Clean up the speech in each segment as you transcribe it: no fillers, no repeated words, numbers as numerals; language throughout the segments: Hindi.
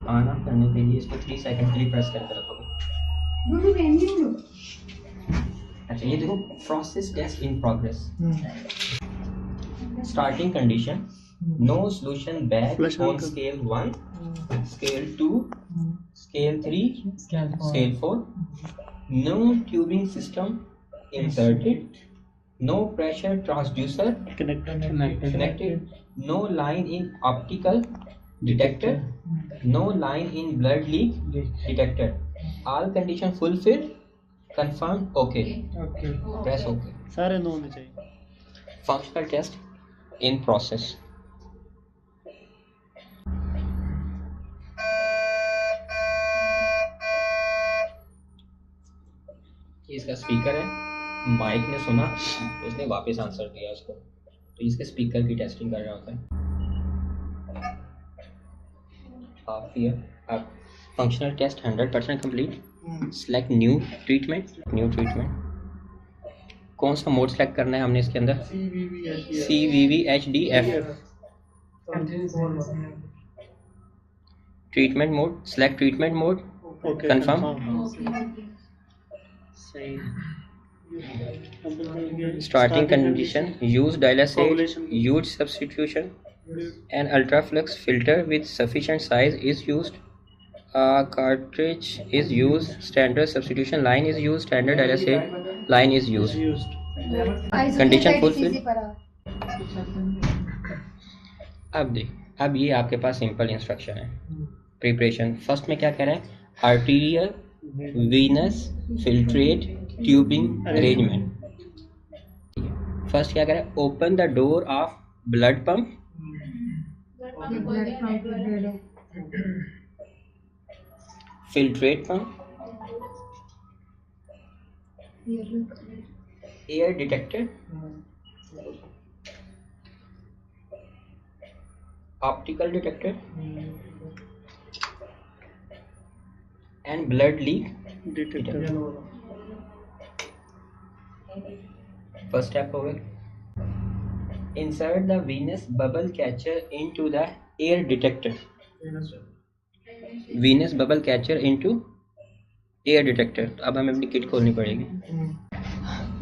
ऑन ऑफ करने के लिए इसको 3 सेकंड के लिए प्रेस करके रखोगे। अच्छा ये देखो, process test in progress. Starting condition, no solution back on scale 1, scale 2, scale 3, scale 4, no tubing system inserted, no pressure transducer connected, no line in optical detector, no line in blood leak detected. All condition fulfilled, confirm, okay. Press okay. सारे नो होने चाहिए। Functional test in process. इसका स्पीकर है, माइक ने सुना तो उसने वापस आंसर दिया उसको, तो इसके स्पीकर की टेस्टिंग कर रहा होता है। अब functional test 100% complete. Select new treatment. कौन सा मोड सेलेक्ट करना है हमने इसके अंदर? CVVHDF treatment mode. Select treatment mode, confirm. Starting condition, use dialysate, use substitution, an ultraflux filter with sufficient size is used, a cartridge is used, standard substitution line is used, standard dialysate line is used. Condition fulfilled. अब ये आपके पास सिंपल इंस्ट्रक्शन है। प्रिपरेशन फर्स्ट में क्या कह रहा है? Arterial Venus filtrate tubing arrangement. First क्या कह रहा है? Open the door of blood pump, filtrate pump, air detector, optical detector and blood leak detector. First step हो गया। Insert the venous bubble catcher into the air detector. Venus bubble catcher into air detector. तो अब हमें अपनी किट खोलनी पड़ेगी।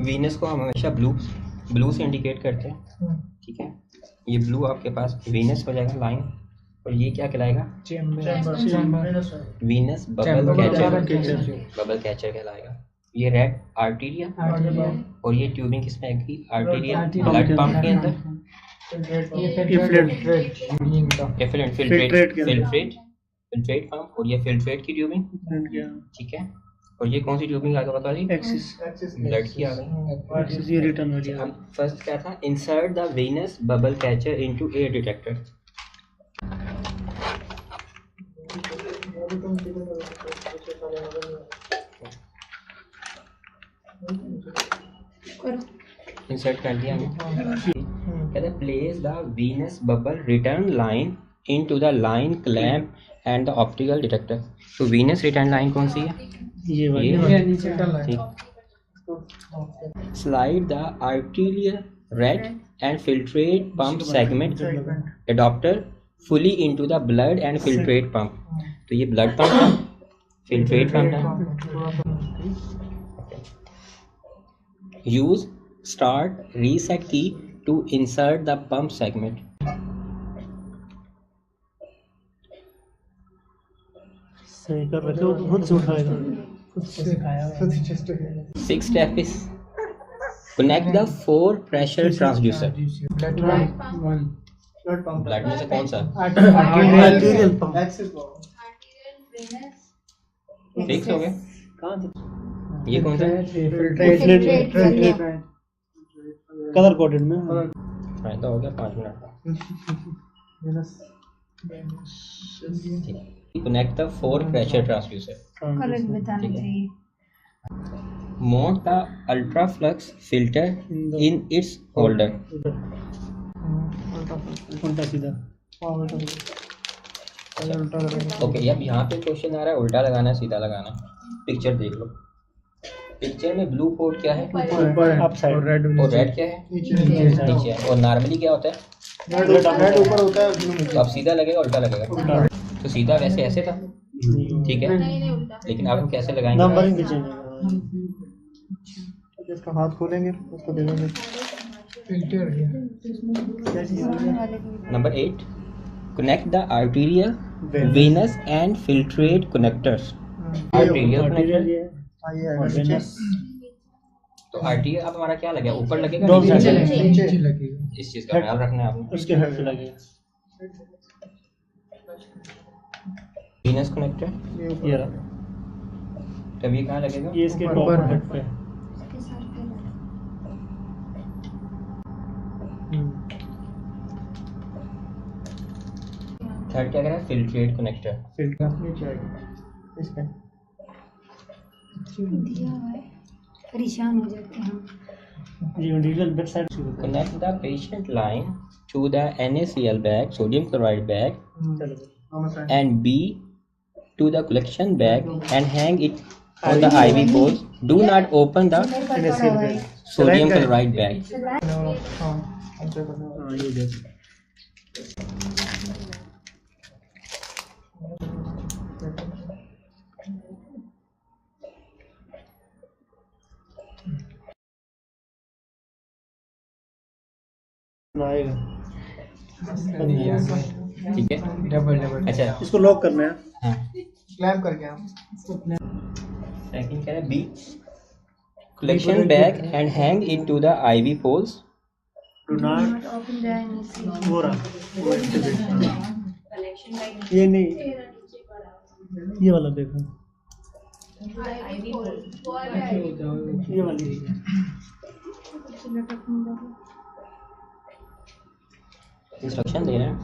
वीनस को हम हमेशा ब्लू से इंडिकेट करते हैं, ठीक है। ये ब्लू आपके पास वीनस हो जाएगा लाइन, और ये क्या कहलाएगा? वीनस बबल कैचर कहलाएगा। ये रेड आर्टीरियल, और ये ट्यूबिंग किसमें आएगी? आर्टीरियल ब्लड पंप के अंदर, फिल्ट्रेट पंप, और ये फिल्ट्रेट की ट्यूबिंग, ठीक है। और ये कौन सी ट्यूबिंग आगे बता दी? ब्लड की आ गई। फर्स्ट क्या था? Insert the venous bubble catcher into air detector. Insert कर दिया हमने। कहते हैं place the venous bubble return line into the line clamp and the optical detector. तो वीनस रिटर्न लाइन कौन सी है? ये ठीक। Slide the arterial red and filtrate pump segment adapter fully into the blood and filtrate pump. तो ये ब्लड पंप है, फिल्ट्रेट पंप है। Use start reset key to insert the pump segment. सही कर रखे हो, खुद से उठाएगा। Sixth step is connect the 4 pressure transducer. Blood में से कौन सा? Arterial pump. फिक्स हो गया। ये कौन सा? कलर कोडेड में। फायदा हो गया 5 मिनट का। Connect the 4 pressure transducer. Mount the ultraflux filter in its holder. उल्टा सीधा। ओके, अब यहाँ पे क्वेश्चन आ रहा है उल्टा लगाना है सीधा लगाना है। पिक्चर देख लो। पिक्चर में ब्लू पोर्ट क्या है? Up side. और रेड क्या है? नीचे है। और नॉर्मली क्या होता है? रेड ऊपर होता है, ब्लू नीचे। अब सीधा लगेगा उल्टा लगेगा? तो सीधा वैसे ऐसे था, ठीक है, लेकिन अब हम कैसे लगाएंगे? नंबरिंग भी चेंज होगा। इसका हाथ खोलेंगे उसको दे देंगे। क्या चीज़ है? Number 8, connect the arterial, venous and filtrate connectors. Arterial connector, ये हाँ ये और है नीचे। venous तो आर्टियल अब हमारा क्या लगेगा, ऊपर लगेगा दो नीचे नीचे लगेगा? नीचे लगेगा। इस चीज का ख्याल रखना है आपने। उसके हेड पे लगेगा। venous connector, ये ऊपर ये रहा, तब ये कहाँ लगेगा? ये इसके ऊपर टॉप है। हेड पे। थर्ड क्या कह रहा है? Filtrate connector. फिल्टर नीचे आएगा इसका। दिया हुआ है, परेशान हो जाते हैं हम। ये इंडिविजुअल बेड साइड शुरू करें। Connect the patient line to the NaCl bag, sodium chloride bag, चलो and B to the collection bag and hang it on the IV poles. Do not open the मेरे पास पड़ा हुआ है। sodium chloride bag. हाँ ऐसे करना होगा। हाँ ये देखो, आएगा। ठीक है, डबल अच्छा इसको लॉक करना है। हाँ। क्लैम्प करके हम सेकंड कह रहा है B, collection bag and hang it to the IV poles. Do not Not open the NaCl. हो रहा, वो एक्टिवेट। ये नहीं, ये वाला देखो, ये वाली। इंस्ट्रक्शन दे रहे हैं,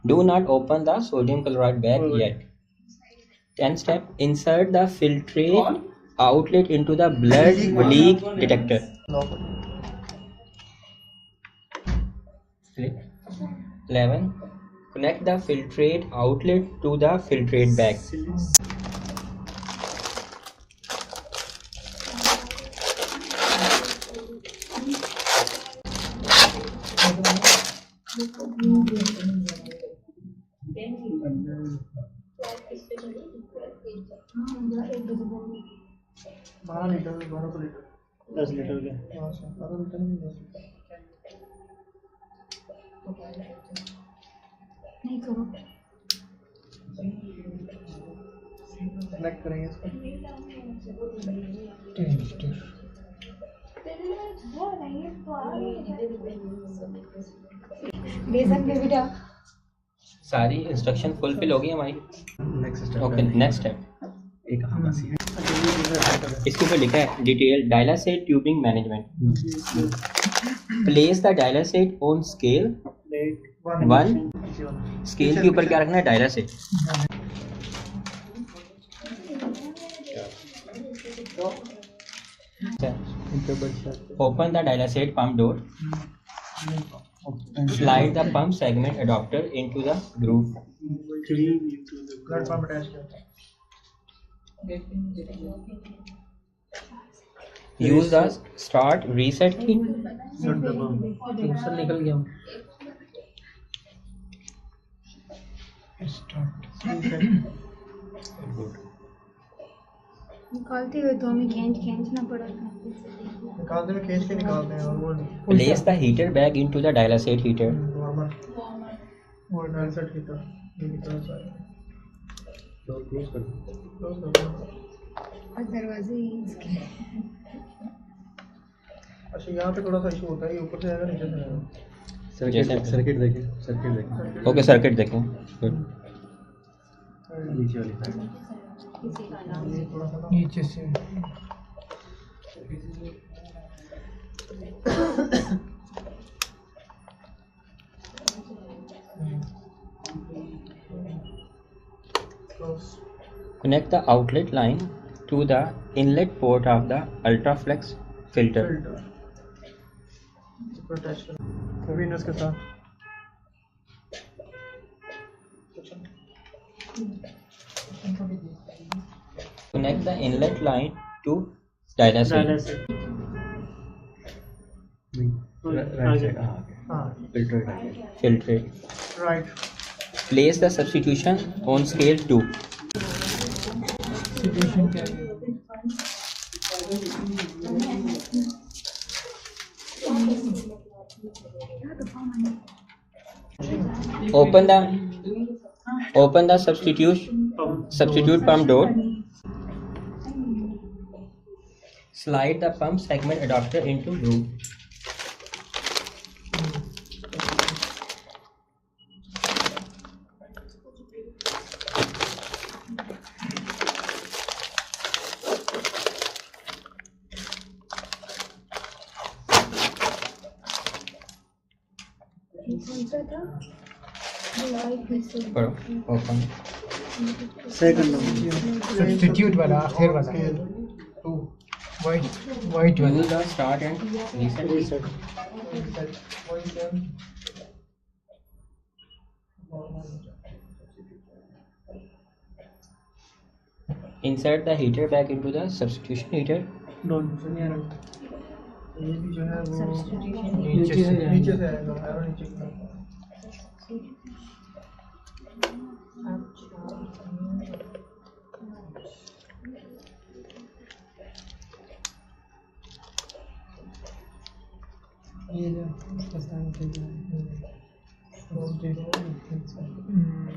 do not open the sodium chloride bag yet. 10 step, insert the filtrate outlet into the blood leak detector. Lock 11, connect the filtrate outlet to the filtrate bag. बारह लीटर 12 लीटर 10 लीटर के। 12 लीटर नहीं 10 लीटर। नहीं करो। कनेक्ट करेंगे इसको। बेसन पे बेटा। सारी इंस्ट्रक्शन फुलफिल हो गई हमारी। ओके, नेक्स्ट स्टेप, इसके ऊपर लिखा है detail dialysate tubing management. Place the dialysate on scale 1। Scale के ऊपर क्या रखना है? Dialysate. Open the dialysate pump door. Slide the pump segment adapter into the groove. Platform attach करते हैं। Use the start reset key. निकल गया। निकालते हुए तो हमें खींचना पड़ा था। निकालते में खींच के निकालते हैं और वो Place the heater bag into the dialysate heater. Normal वो डायसेट की तरह ये की तरह सारा क्लोज कर दो। और दरवाजे ही इसके। अच्छा यहाँ पे थोड़ा सा इशू होता है, ये ऊपर से आएगा नीचे से आएगा। जैसे सर्किट देखें, सर्किट देखें। ओके, सर्किट देखें। Good. नीचे वाली साइड, ये थोड़ा सा ना नीचे से close. Connect the outlet line to the inlet port of the Ultraflex filter. Filter ऊपर अटैच करो वो भी इनस के साथ। Connect the inlet line to dialysate. Dialysate. Right side. हाँ हाँ filter Filtrate. Right Place the substitution on scale 2. Situation क्या है? Open the substitute pump door. Slide the pump segment adapter into groove. करो ओपन सेकंड नंबर सब्स्टिट्यूट वाला आखिर वाला टू वाइट वाला use the start and reset insert the heater back into the substitution heater. ये भी जो है वो Substitution. नीचे से आएगा एरो नीचे की तरफ। ये जो पसंद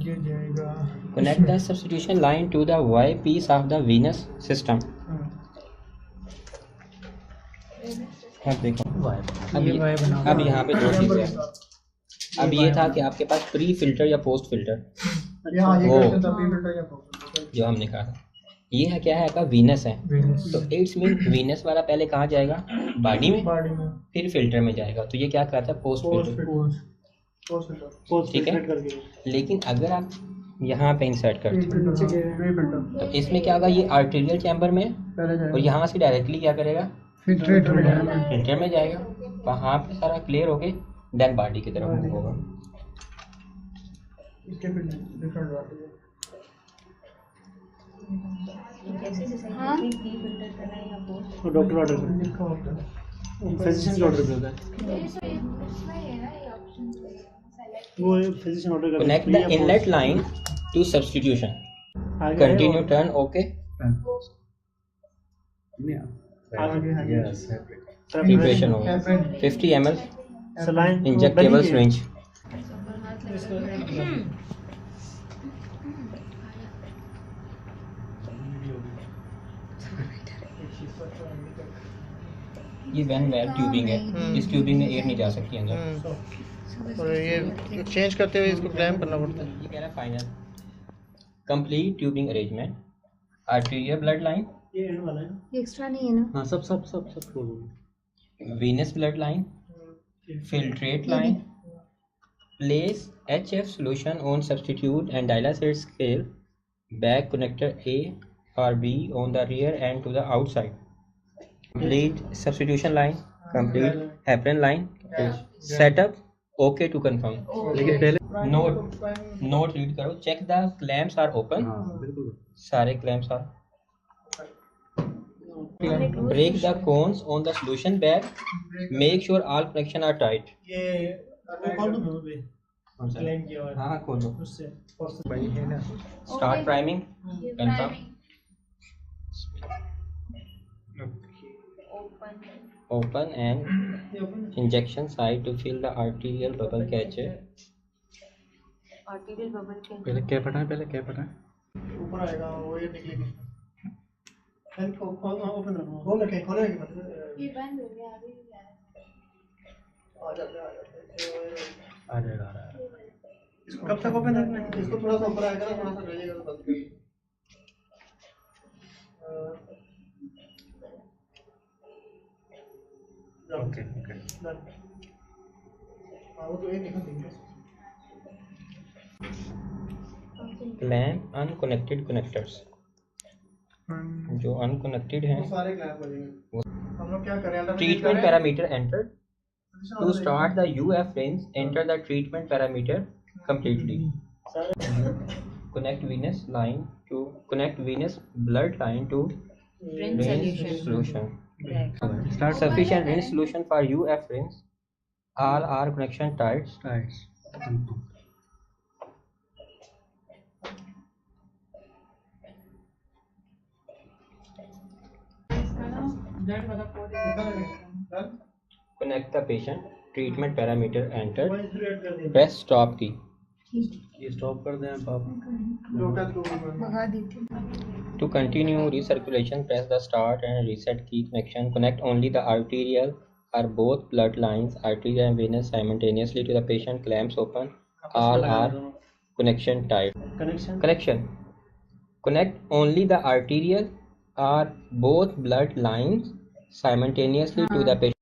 ये जाएगा। Connect the substitution line to the Y piece of the Venus system. अब देखो अब यहाँ पे दो चीज़ें हैं। अब ये था कि आपके पास प्री फिल्टर या पोस्ट फिल्टर वो जो हमने कहा था, ये है क्या है आपका वीनस है। तो इट्स मीन वीनस वाला पहले कहाँ जाएगा, बॉडी में, फिर फिल्टर में जाएगा। तो ये क्या कहता है, पोस्ट फिल्टर, ठीक है। लेकिन अगर आप यहाँ पे इंसर्ट करते हैं तो इसमें क्या होगा, ये आर्टेरियल चैम्बर में और यहाँ से डायरेक्टली क्या करेगा, फिल्टर में जाएगा। वहाँ पे सारा क्लियर होके देन बॉडी की तरफ मूव होगा। हाँ डॉक्टर ऑर्डर फिजिशियन ऑर्डर करता है वो फिजिशियन ऑर्डर करता है। Connect the inlet line to substitution, continue turn okay, preparation हो गया। 50 ml सलाइन इंजेक्टेबल सिरिंज। ये वैन वेल ट्यूबिंग है, इस ट्यूबिंग में एयर नहीं जा सकती अंदर। और ये चेंज करते हुए इसको क्लैम्प करना पड़ता है। ये कह रहा है final complete tubing arrangement, arterial blood line, ये एंड वाला है एक्स्ट्रा नहीं है ना। हाँ सब खोल दो। venous blood line, filtrate line. Place HF solution on substitute and dialysate scale, back connector A or B on the rear and to the outside. Complete substitution line, complete heparin line. Setup okay to confirm. लेकिन पहले Note read करो, check the clamps are open. बिल्कुल सारे clamps are. Break the cones on the solution bag. Make sure all connection are tight. ये कॉल दो दोनों पे क्लेम किया हुआ है हाँ खोल दो। उससे Start priming. Confirm. Open and injection site to fill the arterial bubble catcher. Arterial bubble के पहले क्या पढ़ा है ऊपर आएगा वो ये निकलेगी एंड खोल दो ओपन रखो खोल रखे खोले ये बंद हो गया अभी आ जाएगा इसको कब तक ओपन रखना है, इसको थोड़ा सा ऊपर आएगा ना, थोड़ा सा रहेगा तो बंद कर ओके हाँ वो तो ये निकल देंगे। Clamp unconnected connectors. जो अनकनेक्टेड हैं, वो सारे क्लैंप हो जाएंगे। हम लोग क्या करें, treatment parameter entered. To start the UF range, enter the treatment parameter completely. Connect venous blood line to rinse solution. Start sufficient rinse solution for UF rinse. All are connection tight. Connect the patient. Treatment parameter entered. वहीं से रेड कर दिया Press stop key. ठीक ये स्टॉप कर दें आप लोटा तो ऊपर भगा देते हैं। To continue recirculation, press the start and reset key connection. Connect only the arterial or both blood lines, arterial and venous simultaneously to the patient. Clamps open. All are connection tight. Connection. Connect only the arterial or both blood lines simultaneously to the patient.